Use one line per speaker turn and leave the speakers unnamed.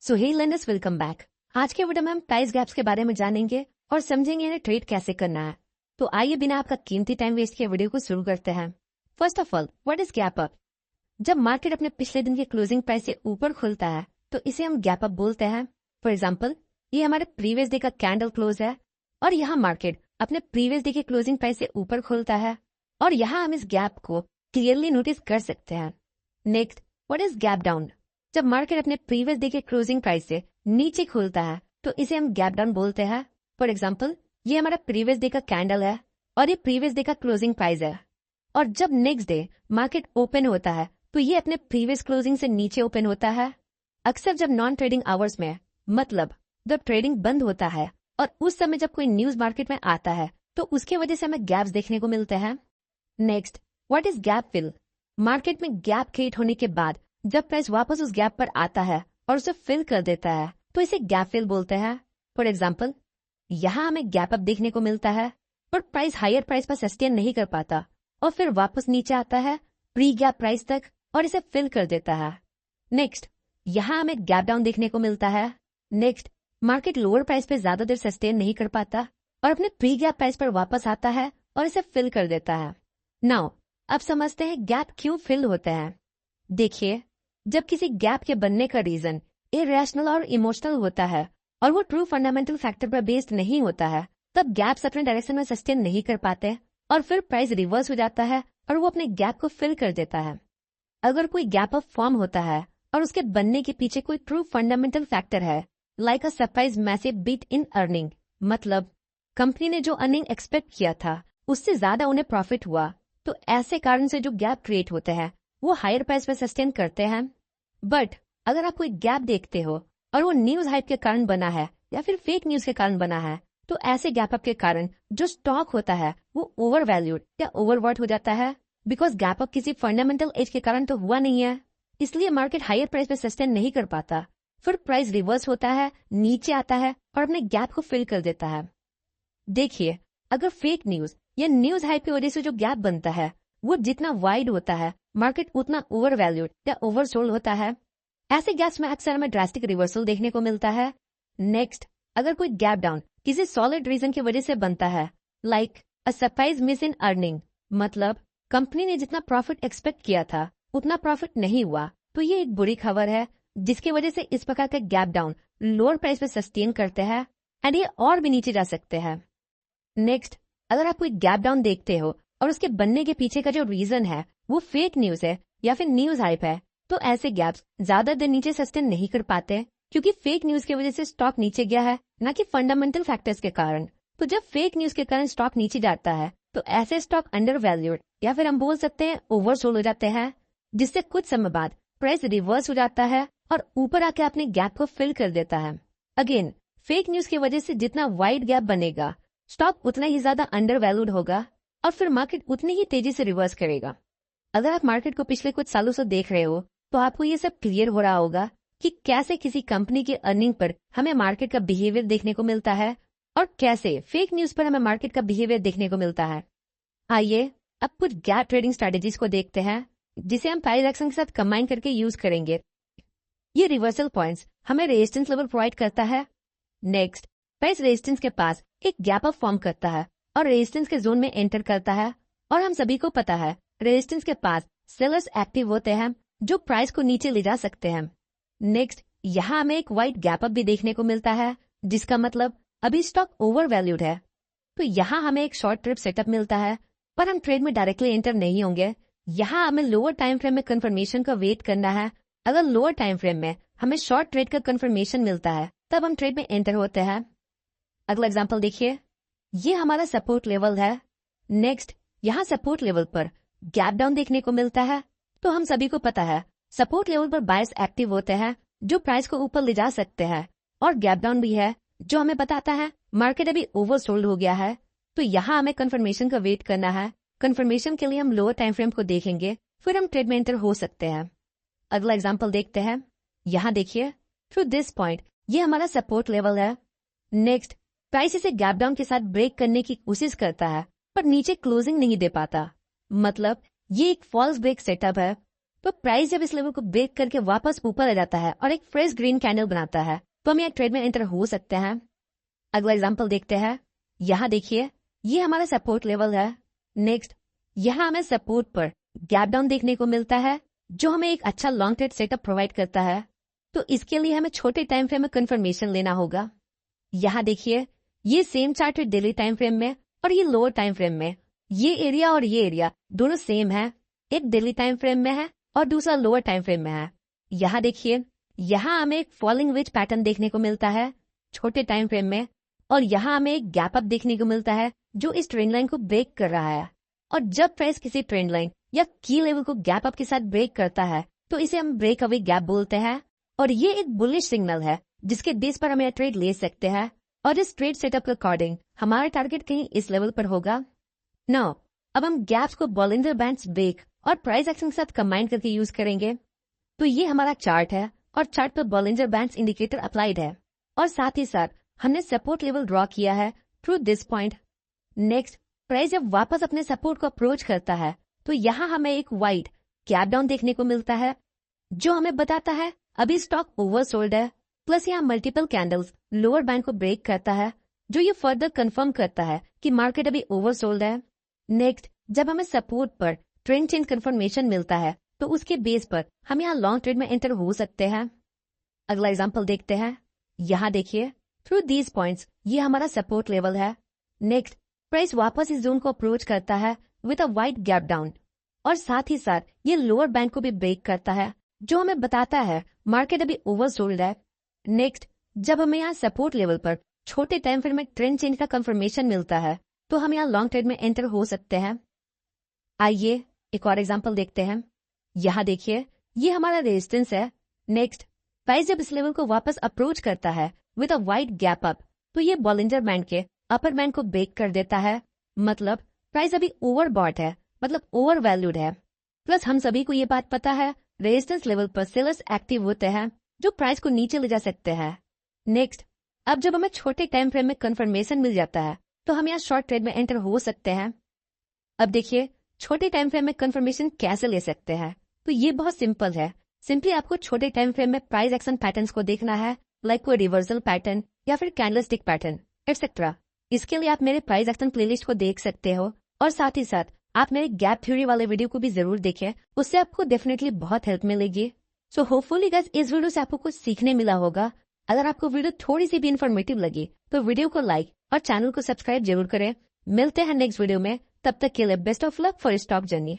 सो हे learners, welcome back. आज के video में हम प्राइस गैप्स के बारे में जानेंगे और समझेंगे इन्हें ट्रेड कैसे करना है। तो आइए बिना आपका कीमती टाइम वेस्ट किए वीडियो को शुरू करते हैं। First of all, what is gap up? जब मार्केट अपने पिछले दिन के क्लोजिंग प्राइस से ऊपर खुलता है तो इसे हम गैप अप बोलते हैं। फॉर एग्जाम्पल, ये हमारे प्रीवियस डे का कैंडल क्लोज है और यहाँ मार्केट अपने प्रीवियस डे के क्लोजिंग प्राइस से ऊपर खुलता है और यहाँ हम इस गैप को क्लियरली नोटिस कर सकते हैं। Next, what is gap down? जब मार्केट अपने प्रीवियस डे के क्लोजिंग प्राइस से नीचे खुलता है तो इसे हम गैप डाउन बोलते हैं। फॉर एग्जाम्पल, ये हमारा प्रीवियस डे का कैंडल है और ये प्रीवियस डे का क्लोजिंग प्राइस है और जब नेक्स्ट डे मार्केट ओपन होता है तो ये अपने प्रीवियस क्लोजिंग से नीचे ओपन होता है। अक्सर जब नॉन ट्रेडिंग आवर्स में, मतलब जब ट्रेडिंग बंद होता है और उस समय जब कोई न्यूज मार्केट में आता है तो उसके वजह से हमें गैप्स देखने को मिलते हैं। Next, what is gap fill? Market में गैप क्रिएट होने के बाद जब प्राइस वापस उस गैप पर आता है और उसे फिल कर देता है तो इसे गैप फिल बोलते हैं। फॉर एग्जाम्पल, यहाँ हमें गैप अप देखने को मिलता है पर प्राइस हायर प्राइस पर सस्टेन नहीं कर पाता और फिर वापस नीचे आता है प्री गैप प्राइस तक और इसे फिल कर देता है। नेक्स्ट, यहाँ हमें गैप डाउन देखने को मिलता है। नेक्स्ट, मार्केट लोअर प्राइस पे ज्यादा देर सस्टेन नहीं कर पाता और अपने प्री गैप प्राइस पर वापस आता है और इसे फिल कर देता है। नाउ अब समझते हैं गैप क्यों फिल होते हैं। देखिए, जब किसी गैप के बनने का रीजन इरेशनल और इमोशनल होता है और वो ट्रू फंडामेंटल फैक्टर पर बेस्ड नहीं होता है, तब गैप्स अपने डायरेक्शन में सस्टेन नहीं कर पाते और फिर प्राइस रिवर्स हो जाता है और वो अपने गैप को फिल कर देता है। अगर कोई गैप अप फॉर्म होता है और उसके बनने के पीछे कोई ट्रू फंडामेंटल फैक्टर है, like a surprise massive beat in earning, मतलब कंपनी ने जो अर्निंग एक्सपेक्ट किया था उससे ज्यादा उन्हें प्रॉफिट हुआ, तो ऐसे कारण से जो गैप क्रिएट होते हैं वो हायर प्राइस पर सस्टेन करते हैं। बट अगर आप कोई गैप देखते हो और वो न्यूज हाइप के कारण बना है या फिर फेक न्यूज के कारण बना है, तो ऐसे गैप अप के कारण जो स्टॉक होता है वो ओवर वैल्यूड या ओवरवर्थ हो जाता है, बिकॉज गैप अप किसी फंडामेंटल एज के कारण तो हुआ नहीं है, इसलिए मार्केट हायर प्राइस पे सस्टेन नहीं कर पाता। फिर प्राइस रिवर्स होता है, नीचे आता है और अपने गैप को फिल कर देता है। देखिए, अगर फेक न्यूज या न्यूज हाइप की वजह से जो गैप बनता है वो जितना वाइड होता है, मार्केट उतना ओवर वैल्यूड या ओवरसोल्ड होता है। ऐसे गैप्स में अक्सर हमें ड्रास्टिक रिवर्सल देखने को मिलता है। नेक्स्ट, अगर कोई गैप डाउन किसी सॉलिड रीजन की वजह से बनता है, like a surprise miss in earning, मतलब कंपनी ने जितना प्रॉफिट एक्सपेक्ट किया था उतना प्रॉफिट नहीं हुआ, तो ये एक बुरी खबर है जिसकी वजह से इस प्रकार के गैप डाउन लोअर प्राइस पे सस्टेन करते हैं एंड ये और भी नीचे जा सकते हैं। नेक्स्ट, अगर आप कोई गैप डाउन देखते हो और उसके बनने के पीछे का जो रीजन है वो फेक न्यूज है या फिर न्यूज हाइप है, तो ऐसे गैप्स ज्यादा देर नीचे सस्टेन नहीं कर पाते क्योंकि फेक न्यूज की वजह से स्टॉक नीचे गया है, न कि फंडामेंटल फैक्टर्स के कारण। तो जब फेक न्यूज के कारण स्टॉक नीचे जाता है तो ऐसे स्टॉक अंडर वैल्यूड या फिर हम बोल सकते हैं ओवरसोल्ड हो जाते हैं, जिससे कुछ समय बाद प्राइस रिवर्स हो जाता है और ऊपर आके अपने गैप को फिल कर देता है। अगेन, फेक न्यूज की वजह से जितना वाइड गैप बनेगा, स्टॉक उतना ही ज्यादा अंडर वैल्यूड होगा और फिर मार्केट उतनी ही तेजी से रिवर्स करेगा। अगर आप मार्केट को पिछले कुछ सालों से देख रहे हो तो आपको ये सब क्लियर हो रहा होगा कि कैसे किसी कंपनी की अर्निंग पर हमें मार्केट का बिहेवियर देखने को मिलता है और कैसे फेक न्यूज पर हमें मार्केट का बिहेवियर देखने को मिलता है। आइए अब कुछ गैप ट्रेडिंग स्ट्रेटेजीज को देखते हैं जिसे हम प्राइस एक्शन के साथ कंबाइन करके यूज करेंगे। ये रिवर्सल पॉइंट्स हमें रेजिस्टेंस लेवल प्रोवाइड करता है। नेक्स्ट, प्राइस रेजिस्टेंस के पास एक गैप अप फॉर्म करता है और रेजिस्टेंस के जोन में एंटर करता है और हम सभी को पता है रेजिस्टेंस के पास सेलर्स एक्टिव होते हैं जो प्राइस को नीचे ले जा सकते हैं। नेक्स्ट, यहाँ हमें एक वाइड गैप अप भी देखने को मिलता है जिसका मतलब अभी स्टॉक ओवर वैल्यूड है, तो यहाँ हमें एक शॉर्ट ट्रिप सेटअप मिलता है पर हम ट्रेड में डायरेक्टली एंटर नहीं होंगे। यहाँ हमें लोअर टाइम फ्रेम में कंफर्मेशन का वेट करना है। अगर लोअर टाइम फ्रेम में हमें शॉर्ट ट्रेड का कंफर्मेशन मिलता है तब हम ट्रेड में एंटर होते हैं। अगला एग्जाम्पल देखिए, ये हमारा सपोर्ट लेवल है। नेक्स्ट, यहाँ सपोर्ट लेवल पर गैप डाउन देखने को मिलता है, तो हम सभी को पता है सपोर्ट लेवल पर बायर्स एक्टिव होते हैं जो प्राइस को ऊपर ले जा सकते हैं और गैप डाउन भी है जो हमें बताता है मार्केट अभी ओवरसोल्ड हो गया है, तो यहाँ हमें कंफर्मेशन का वेट करना है। कंफर्मेशन के लिए हम लोअर टाइम फ्रेम को देखेंगे, फिर हम ट्रेड में एंटर हो सकते हैं। अगला एग्जाम्पल देखते हैं। यहाँ देखिए, थ्रू दिस पॉइंट ये हमारा सपोर्ट लेवल है। नेक्स्ट, प्राइस इसे गैप डाउन के साथ ब्रेक करने की कोशिश करता है पर नीचे क्लोजिंग नहीं दे पाता, मतलब ये एक फॉल्स ब्रेक सेटअप है। तो प्राइस जब इस लेवल को ब्रेक करके वापस ऊपर आ जाता है और एक फ्रेश ग्रीन कैंडल बनाता है तो हम यहाँ ट्रेड में एंटर हो सकते हैं। अगला एग्जांपल देखते हैं। यहाँ देखिए, ये हमारा सपोर्ट लेवल है। नेक्स्ट, यहाँ हमें सपोर्ट पर गैप डाउन देखने को मिलता है जो हमें एक अच्छा लॉन्ग ट्रेड सेटअप प्रोवाइड करता है। तो इसके लिए हमें छोटे टाइम फ्रेम में कंफर्मेशन लेना होगा। यहाँ देखिए, ये सेम चार्ट है डेली टाइम फ्रेम में और ये लोअर टाइम फ्रेम में। ये एरिया और ये एरिया दोनों सेम है, एक डेली टाइम फ्रेम में है और दूसरा लोअर टाइम फ्रेम में है। यहाँ देखिए, यहाँ हमें एक फॉलिंग वेज पैटर्न देखने को मिलता है छोटे टाइम फ्रेम में और यहाँ हमें एक गैप अप देखने को मिलता है जो इस ट्रेंड लाइन को ब्रेक कर रहा है। और जब प्राइस किसी ट्रेंड लाइन या की लेवल को गैप अप के साथ ब्रेक करता है तो इसे हम ब्रेक अवे गैप बोलते हैं और ये एक बुलिश सिग्नल है जिसके बेस पर हम ट्रेड ले सकते हैं। और इस ट्रेड सेटअप के अकॉर्डिंग हमारा टारगेट कहीं इस लेवल पर होगा। नाउ अब हम गैप्स को बॉलिंजर बैंड्स ब्रेक और प्राइस एक्शन के साथ कंबाइन करके यूज करेंगे। तो ये हमारा चार्ट है और चार्ट पर बॉलिंजर बैंड्स इंडिकेटर अप्लाइड है और साथ ही साथ हमने सपोर्ट लेवल ड्रॉ किया है through this point. Next, price जब वापस अपने सपोर्ट को अप्रोच करता है तो यहाँ हमें एक वाइड गैप डाउन देखने को मिलता है जो हमें बताता है अभी स्टॉक ओवरसोल्ड है। प्लस यहाँ मल्टीपल कैंडल्स लोअर बैंड को ब्रेक करता है जो ये फर्दर कंफर्म करता है कि मार्केट अभी ओवरसोल्ड है। नेक्स्ट, जब हमें सपोर्ट पर ट्रेंड चेंज कंफर्मेशन मिलता है तो उसके बेस पर हम यहाँ लॉन्ग ट्रेड में एंटर हो सकते हैं। अगला एग्जांपल देखते हैं। यहाँ देखिए, थ्रू दीज पॉइंट्स ये हमारा सपोर्ट लेवल है। नेक्स्ट, प्राइस वापस इस जोन को अप्रोच करता है with a wide gap down और साथ ही साथ ये लोअर बैंड को भी ब्रेक करता है जो हमें बताता है मार्केट अभी ओवरसोल्ड है। नेक्स्ट, जब हमें यहाँ सपोर्ट लेवल पर छोटे टाइम फ्रेम में ट्रेंड चेंज का कंफर्मेशन मिलता है तो हम यहाँ लॉन्ग ट्रेड में एंटर हो सकते हैं। आइए एक और एग्जांपल देखते हैं। यहाँ देखिए, ये हमारा रेजिस्टेंस है। नेक्स्ट, प्राइस जब इस लेवल को वापस अप्रोच करता है with a wide gap up तो ये बॉलिंजर बैंड के अपर बैंड को ब्रेक कर देता है। मतलब प्राइस अभी ओवरबॉट है, मतलब ओवर वैल्यूड है। प्लस हम सभी को ये बात पता है रेजिस्टेंस लेवल पर सेलर्स एक्टिव होते हैं जो प्राइस को नीचे ले जा सकते हैं। नेक्स्ट, अब जब हमें छोटे टाइम फ्रेम में कंफर्मेशन मिल जाता है तो हम यहाँ शॉर्ट ट्रेड में एंटर हो सकते हैं। अब देखिए, छोटे टाइम फ्रेम में कंफर्मेशन कैसे ले सकते हैं। तो ये बहुत सिंपल है। सिंपली आपको छोटे टाइम फ्रेम में प्राइस एक्शन पैटर्न्स को देखना है, लाइक कोई रिवर्सल पैटर्न या फिर कैंडलस्टिक पैटर्न एक्सेट्रा। इसके लिए आप मेरे प्राइस एक्शन प्लेलिस्ट को देख सकते हो और साथ ही साथ आप मेरे गैप थ्योरी वाले वीडियो को भी जरूर देखें, उससे आपको डेफिनेटली बहुत हेल्प मिलेगी। सो होपफुली गाइस इस वीडियो से आपको कुछ सीखने मिला होगा। अगर आपको वीडियो थोड़ी सी भी इन्फॉर्मेटिव लगी तो वीडियो को लाइक और चैनल को सब्सक्राइब जरूर करें। मिलते हैं नेक्स्ट वीडियो में, तब तक के लिए best of luck for stock journey.